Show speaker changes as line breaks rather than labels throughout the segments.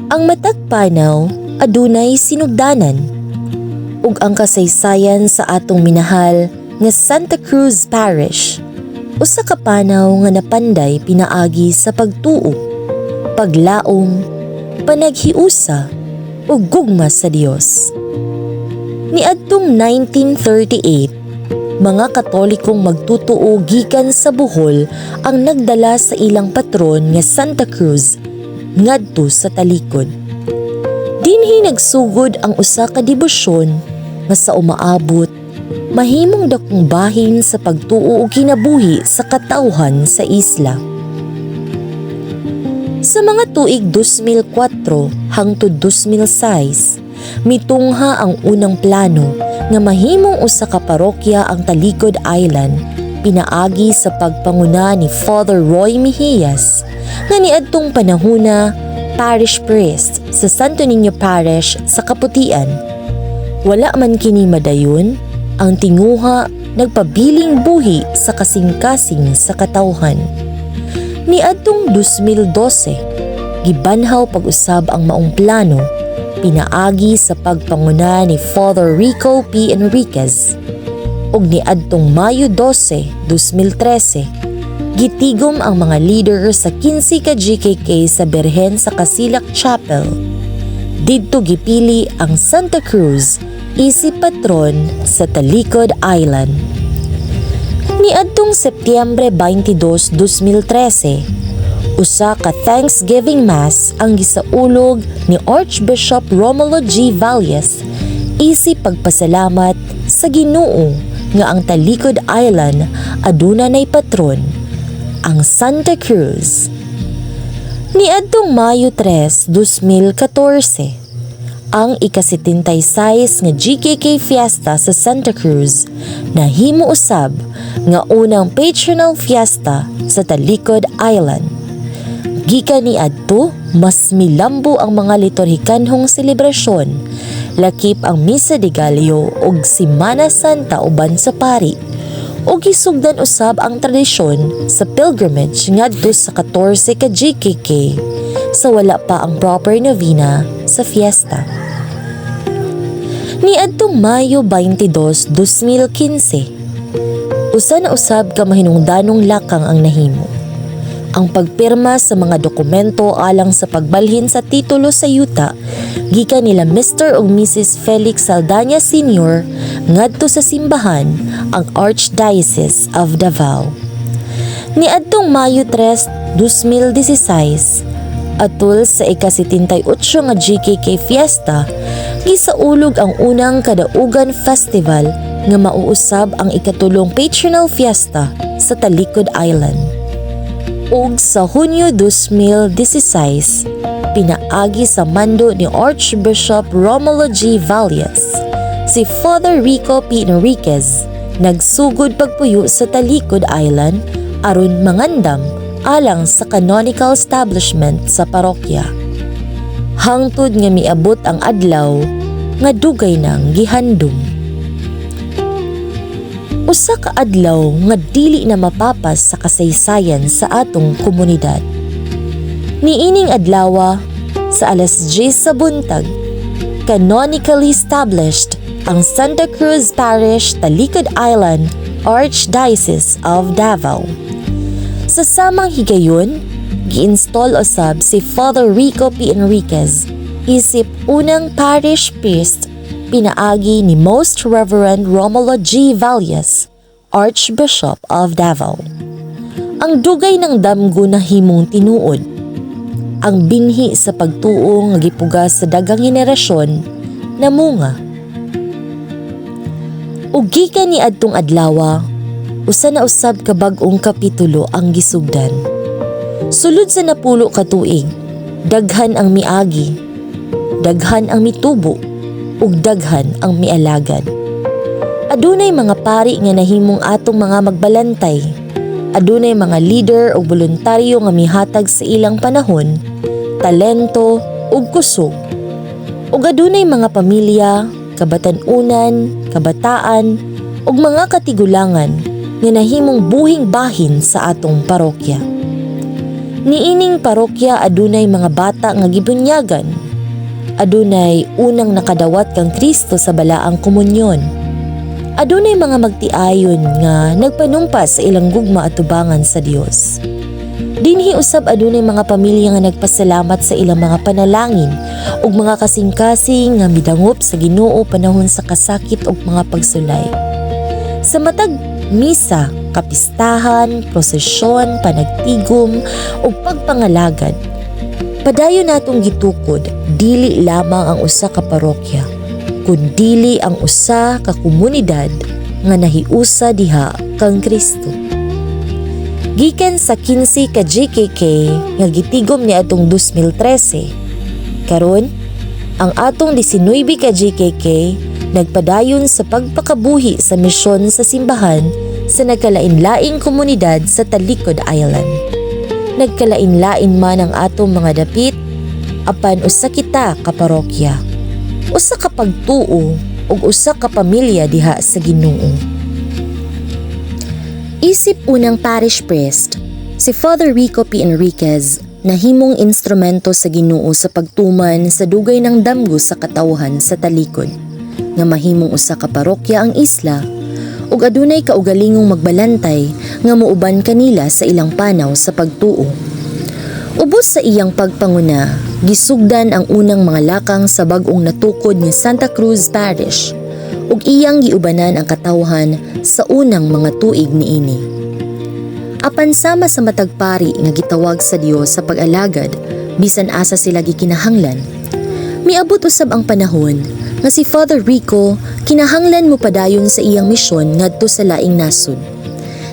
Ang matag panaw adunay sinugdanan ug ang kasaysayan sa atong minahal nga Santa Cruz Parish usa ka panaw nga napanday pinaagi sa pagtuo, paglaom, panaghiusa ug gugma sa Dios. Niadtong 1938, mga Katolikong magtutuo gikan sa Bohol ang nagdala sa ilang patron nga Santa Cruz ngadto sa talikod. Dinhi nagsugod ang usa ka debosyon nga sa umaabot mahimong dakong bahin sa pagtuo ug kinabuhi sa katawhan sa isla. Sa mga tuig 2004 hangtod 2006, mitungha ang unang plano nga mahimong usa ka parokya ang Talikod Island pinaagi sa pagpanguna ni Father Roy Mejias nga niadtong panahona parish priest sa Santo Niño Parish sa Kaputian. Wala man kini madayon, ang tinguha nagpabiling buhi sa kasing-kasing sa katawhan. Niadtong 2012, gibanhaw pag-usab ang maong plano pinaagi sa pagpanguna ni Father Rico P. Enriquez. Ug niadtong Mayo 12, 2013, gitigom ang mga leader sa 15 ka GKK sa Birhen sa Casilak Chapel. Didto gipili ang Santa Cruz isip patron sa Talikod Island. Niadtong Setyembre 22, 2013, usa ka Thanksgiving Mass ang gisaulog ni Archbishop Romulo G. Valles isip pagpasalamat sa Ginoo nga ang Talikod Island aduna nay patron, ang Santa Cruz. Niadtong Mayo 3, 2014, ang ika-76 nga GKK Fiesta sa Santa Cruz na himo usab nga unang patronal fiesta sa Talikod Island. Gikan niadto, mas milambo ang mga liturhikanhong selebrasyon, lakip ang Misa de Gallo ug Semana Santa uban sa pari, ug gisugdan usab ang tradisyon sa pilgrimage ngadto sa 14 ka GKK sa wala pa ang proper novena sa fiesta. Niadtong Mayo 22, 2015, usa na usab ka mahinungdanong lakang ang nahimo. Ang pagpirma sa mga dokumento alang sa pagbalhin sa titulo sa yuta gikan nila Mr. ug Mrs. Felix Saldaña Sr. ngadto sa simbahan ang Archdiocese of Davao. Niadtong Mayo 3, 2016, atol sa ika-78 nga GKK Fiesta, gisaulog ang unang Kadaugan Festival nga mauusab ang ikatulong patronal fiesta sa Talikod Island. Ug sa Hunyo 2016, pinaagi sa mando ni Archbishop Romulo G. Valles, si Father Rico P. Enriquez nagsugod pagpuyo sa Talikod Island aron mangandam alang sa canonical establishment sa parokya. Hangtod nga miabot ang adlaw nga dugay nang gihandom. Usa ka adlaw nga dili na mapapas sa kasaysayan sa atong komunidad. Niining adlaw sa alas 10 sa buntag, canonically established ang Santa Cruz Parish, Talikod Island, Archdiocese of Davao. Sa samang higayon, gi-install usab si Father Rico P. Enriquez isip unang parish priest pinaagi ni Most Reverend Romulo G. Valles, Archbishop of Davao. Ang dugay ng damgo na himong tinuod, ang binhi sa pagtuo nga gipugas sa daghang henerasyon namunga. Ug gikan ni adtong adlaw, usa na usab ka bag-ong kapitulo ang gisugdan. Sulod sa napulo ka tuig, daghan ang miagi, daghan ang mitubo, ug daghan ang mialagad. Adunay mga pari nga nahimong atong mga magbalantay. Adunay mga leader o voluntaryo nga mihatag sa ilang panahon, talento ug kusog. Ug adunay mga pamilya, kabatan-unan, kabataan ug mga katigulangan nga nahimong buhing bahin sa atong parokya. Niining parokya adunay mga bata nga gibunyagan. Adunay unang nakadawat kang Kristo sa balaang komunyon. Adunay mga magtiayon nga nagpanumpas sa ilang gugma at tubangan sa Dios. Dinhi usab adunay mga pamilya nga nagpasalamat sa ilang mga panalangin ug mga kasing-kasing nga midangop sa Ginoo panahon sa kasakit ug mga pagsulay. Sa matag misa, kapistahan, prosesyon, panagtigom ug pagpangalagad, padayon natong gitukod dili lamang ang usa ka parokya, kundi ang usa ka komunidad nga nahiusa diha kang Kristo. Gikan sa 15 ka GKK nga gitigom ni atong 2013, karon ang atong 19 ka GKK nagpadayon sa pagpakabuhi sa misyon sa simbahan sa nagkalain-laing komunidad sa Talikod Island. Nagkalain-lain man ang atong mga dapit, apan usa kita ka parokya, usa ka pagtuo ug usa ka pamilya diha sa Ginoo. Isip unang parish priest, si Father Rico P. Enriquez, nahimong instrumento sa Ginoo sa pagtuman sa dugay ng damgo sa katawhan sa Talikod, nga mahimong usa ka parokya ang isla, ug adunay kaugalingong magbalantay nga muuban kanila sa ilang panaw sa pagtuo. Ubos sa iyang pagpanguna, gisugdan ang unang mga lakang sa bag-ong natukod nga Santa Cruz Parish, ug iyang giubanan ang katawhan sa unang mga tuig niini. Apan sama sa matagpari nga gitawag sa Dios sa pag-alagad, bisan asa sila gikinahanglan, miabot usab ang panahon nga si Father Rico kinahanglan mo padayon sa iyang misyon ngadto sa laing nasod.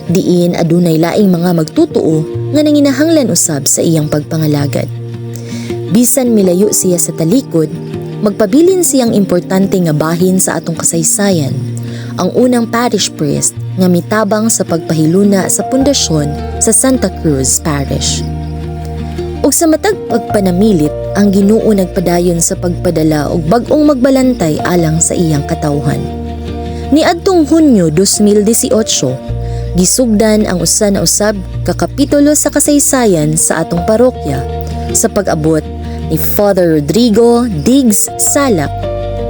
Diin adunay laing mga magtutuo nga nanginahanglan usab sa iyang pagpangalagad. Bisan milayo siya sa Talikod, magpabilin siyang importante nga bahin sa atong kasaysayan, ang unang parish priest nga mitabang sa pagpahiluna sa pundasyon sa Santa Cruz Parish. Ug sa matag pagpanamilit, ang Ginoo nagpadayon sa pagpadala og bag-ong magbalantay alang sa iyang katawhan. Niadtong Hunyo 2018, gisugdan ang usa na usab ka kapitulo sa kasaysayan sa atong parokya sa pag-abot ni Father Rodrigo Diggs Salak,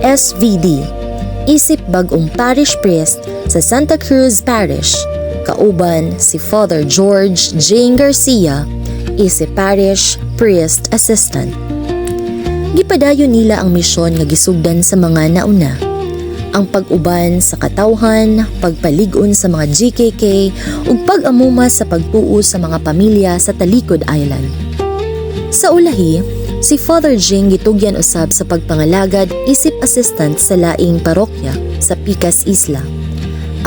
SVD, isip bag-ong parish priest sa Santa Cruz Parish, kauban si Father George J. Garcia, isip parish priest assistant. Gipadayon nila ang misyon nga gisugdan sa mga nauna, ang pag-uban sa katawhan, pagpalig-on sa mga GKK ug pag-amuma sa pagtuo sa mga pamilya sa Talikod Island. Sa ulahi, si Father Jing gitugyan usab sa pagpangalagad isip assistant sa laing parokya sa Picas Isla.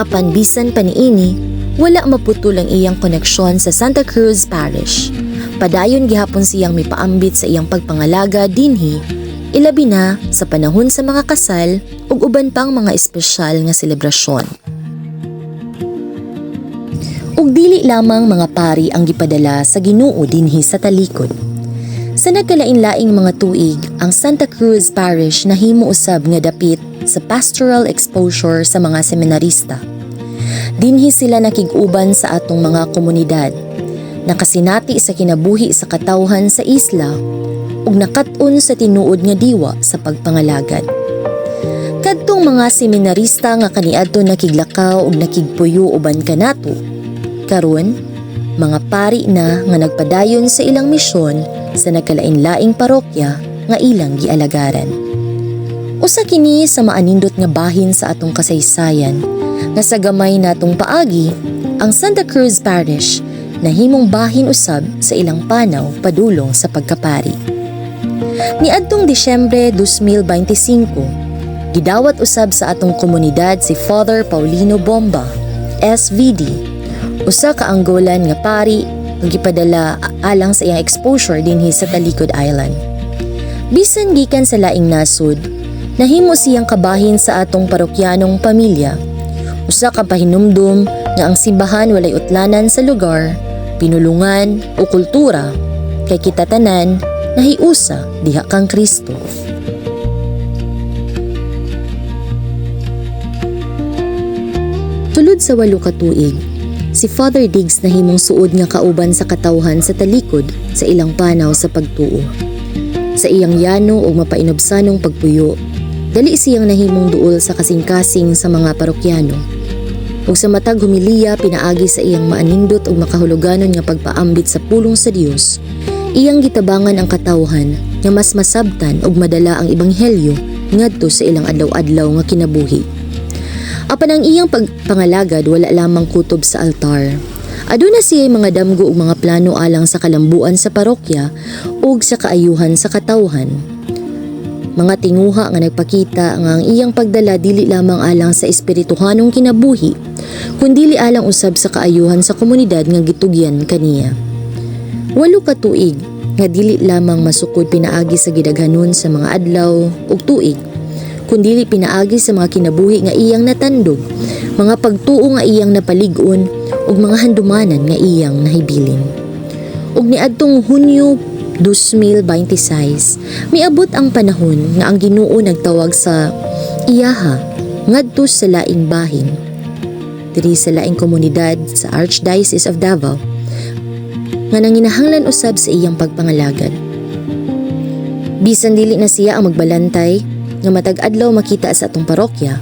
Apan bisan pa niini, wala maputol ang iyang koneksyon sa Santa Cruz Parish. Padayon gihapon siyang mipaambit sa iyang pagpangalaga dinhi, ilabi na sa panahon sa mga kasal ug uban pang mga espesyal nga selebrasyon. Ug dili lamang mga pari ang gipadala sa Ginoo dinhi sa Talikod. Sa nagkalain-laing mga tuig, ang Santa Cruz Parish nahimo usab nga dapit sa pastoral exposure sa mga seminarista. Dinhi sila nakig-uban sa atong mga komunidad, nakasinati sa kinabuhi sa katawhan sa isla ug nakat-on sa tinuod nga diwa sa pagpangalagad. Kadtong mga seminarista nga kaniadto nakiglakaw ug nakigpuyo uban kanato, karon mga pari na nga nagpadayon sa ilang misyon sa nagkalain-laing parokya nga ilang gialagaran. Usa kini sa maanindot nga bahin sa atong kasaysayan nga sa gamay natong paagi, ang Santa Cruz Parish nahimong bahin usab sa ilang panaw padulong sa pagkapari. Niadtong Disyembre 2025, gidawat usab sa atong komunidad si Father Paulino Bomba, SVD, usa ka Angolan nga pari nga gipadala alang sa iyang exposure dinhi sa Talikod Island. Bisan gikan sa laing nasod, nahimo siyang kabahin sa atong parokyanong pamilya. Usa ka pahinumdum nga ang simbahan walay utlanan sa lugar, pinulungan o kultura, kay kita tanan nahiusa diha kang Kristo. Tulod sa 8 ka tuig, Si Father Diggs nahimong suod nga kauban sa katawhan sa talikod sa ilang panaw sa pagtuo. Sa iyang yano o mapainobsanong pagpuyo, dali siyang nahimong duol sa kasing-kasing sa mga parokyano. Ug sa matag humiliya pinaagi sa iyang maanindot ug makahuluganon nga pagpaambit sa pulong sa Dios, iyang gitabangan ang katawhan nga mas masabtan ug madala ang ebanghelyo ngadto sa ilang adlaw-adlaw nga kinabuhi. Apan ang iyang pagpangalagad wala lamang kutob sa altar. Aduna siya mga damgo ug mga plano alang sa kalambuan sa parokya ug sa kaayuhan sa katawhan. Mga tinguha nga nagpakita nga ang iyang pagdala dili lamang alang sa espirituhanong kinabuhi, kundi alang usab sa kaayuhan sa komunidad nga gitugyan kaniya. 8 ka tuig nga dili lamang masukod pinaagi sa gidaghanon sa mga adlaw ug tuig, kundi pinaagi sa mga kinabuhi nga iyang natandog, mga pagtuo nga iyang napalig-on ug mga handumanan nga iyang nahibilin. Ug niadtong Hunyo 2026, miabot ang panahon nga ang Ginoo nagtawag sa iyaha ngadto sa laing bahin diri sa laing komunidad sa Archdiocese of Davao nga nanginahanglan usab sa iyang pagpangalagad. Bisan dili na siya ang magbalantay nga matag adlaw makita sa atong parokya,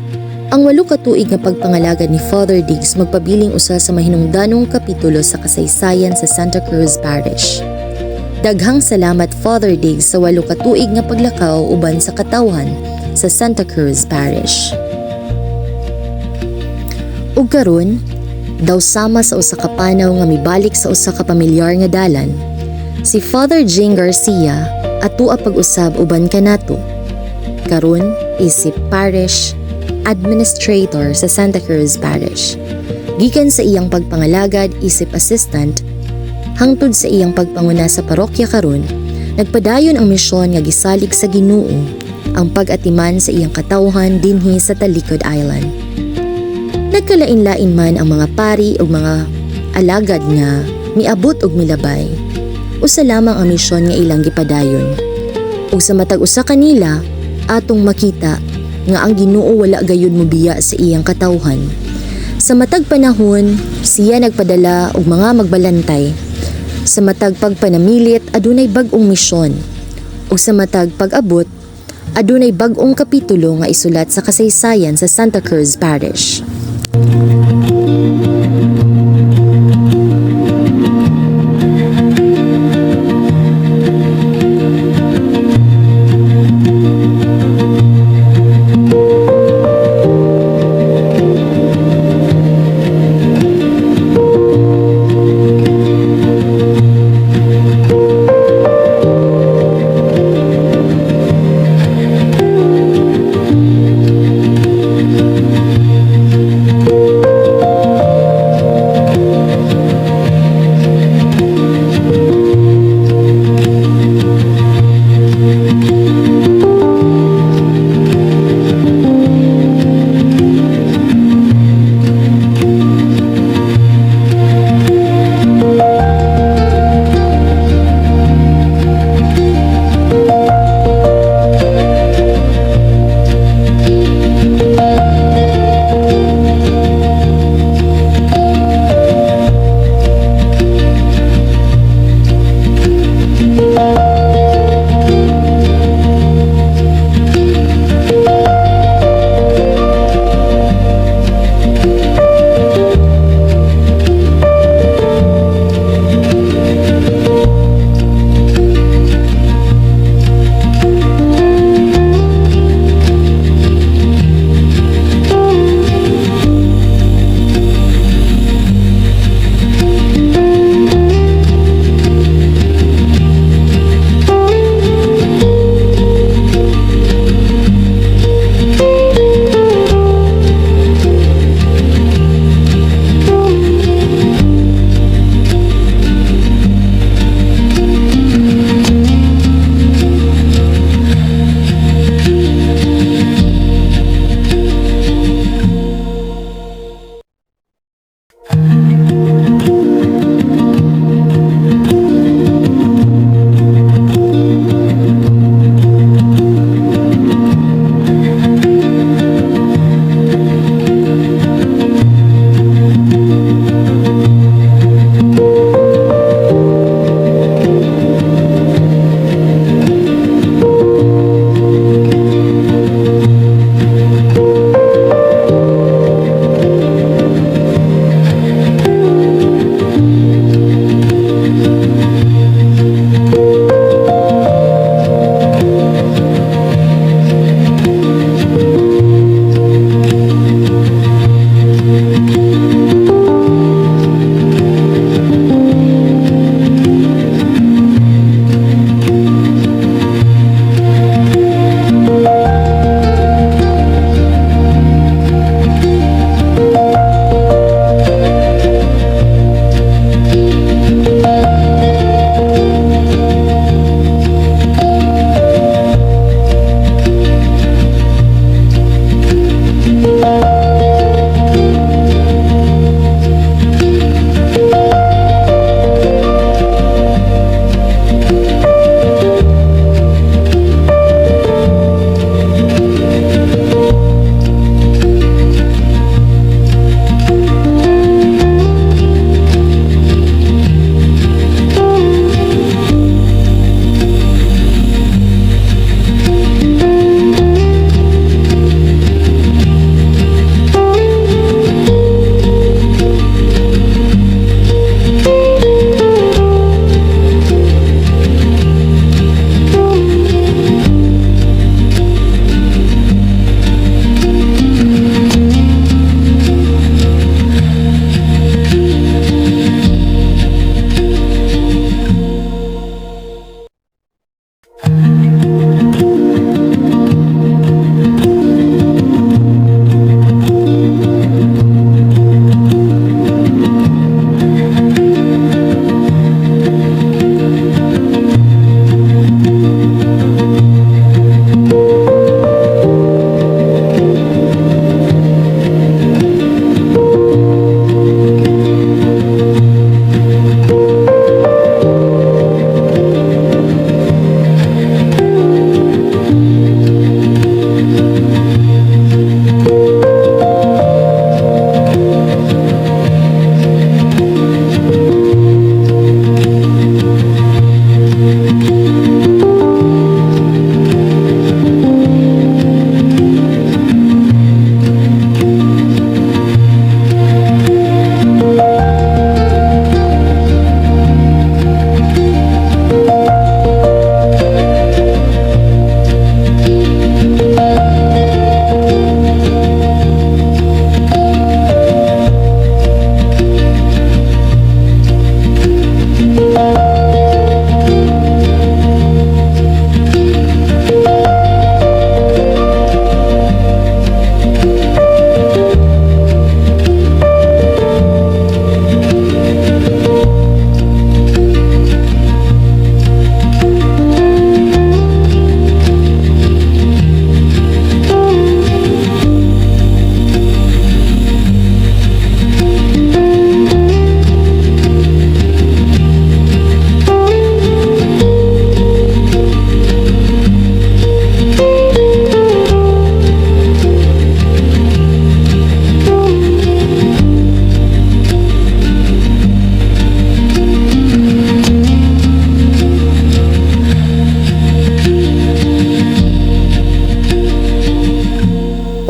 ang 8 ka tuig nga pagpangalagad ni Father Diggs magpabiling usa sa mahinungdanong kapitulo sa kasaysayan sa Santa Cruz Parish. Daghang salamat Father Diggs sa 8 ka tuig nga paglakaw uban sa katawhan sa Santa Cruz Parish. Ug karon, daw sama sa usa ka panaw nga mibalik sa usa ka pamilyar nga dalan, si Father Jing Garcia atua pag-usab uban kanato. Karon is si Parish Administrator sa Santa Cruz Parish. Gikan sa iyang pagpangalagad isip assistant, hangtod sa iyang pagpanguna sa parokya karon, nagpadayon ang misyon nga gisalig sa Ginoo ang pag-atiman sa iyang katawhan dinhi sa Talikod Island. Nagkalain-lain man ang mga pari o mga alagad nga miabot og milabay. Usa lamang ang misyon nga ilang gipadayon. Ug sa matag usa kanila, atong makita nga ang Ginoo wala gayud mobiya sa iyang katawhan. Sa matag panahon, siya nagpadala og mga magbalantay. Sa matag pagpanamilit, adunay bag-ong misyon. Ug sa matag pag-abot, adunay bag-ong kapitulo nga isulat sa kasaysayan sa Santa Cruz Parish.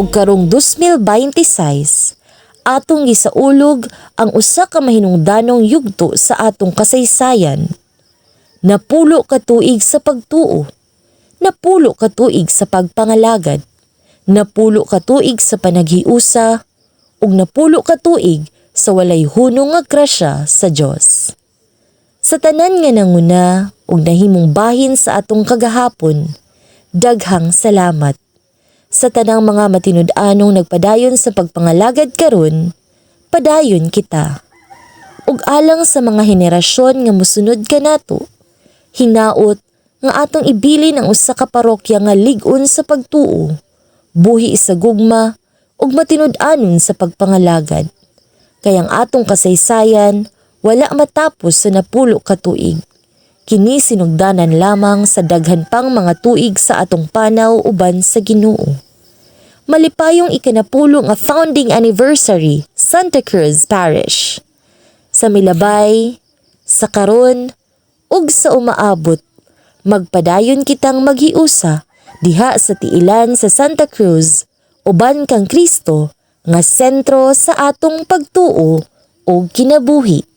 ug karong 2026 atong gisaulog ang usa ka mahinungdanong yugto sa atong kasaysayan. Napulo ka tuig sa pagtuo, napulo ka tuig sa pagpangalagad, napulo ka tuig sa panaghiusa, ug napulo ka tuig sa walay hunong nga grasya sa Dios. Sa tanan nga nanguna ug nahimong bahin sa atong kagahapon, daghang salamat. Sa tanang mga matinud-anong nagpadayon sa pagpangalagad karon, padayon kita. Ug alang sa mga henerasyon nga mosunod kanato, hinaot nga atong ibilin ang usa ka parokya nga lig-on sa pagtuo, buhi sa gugma ug matinud-anon sa pagpangalagad. Kay ang atong kasaysayan wala matapos sa napulo ka tuig. Kini sinugdanan lamang sa daghan pang mga tuig sa atong panaw uban sa Ginoo. Malipayong ikanapulo nga founding anniversary Santa Cruz Parish. Sa milabay, sa karon, ug sa umaabot, magpadayon kitang maghiusa diha sa tiilan sa Santa Cruz uban kang Kristo nga sentro sa atong pagtuo o kinabuhi.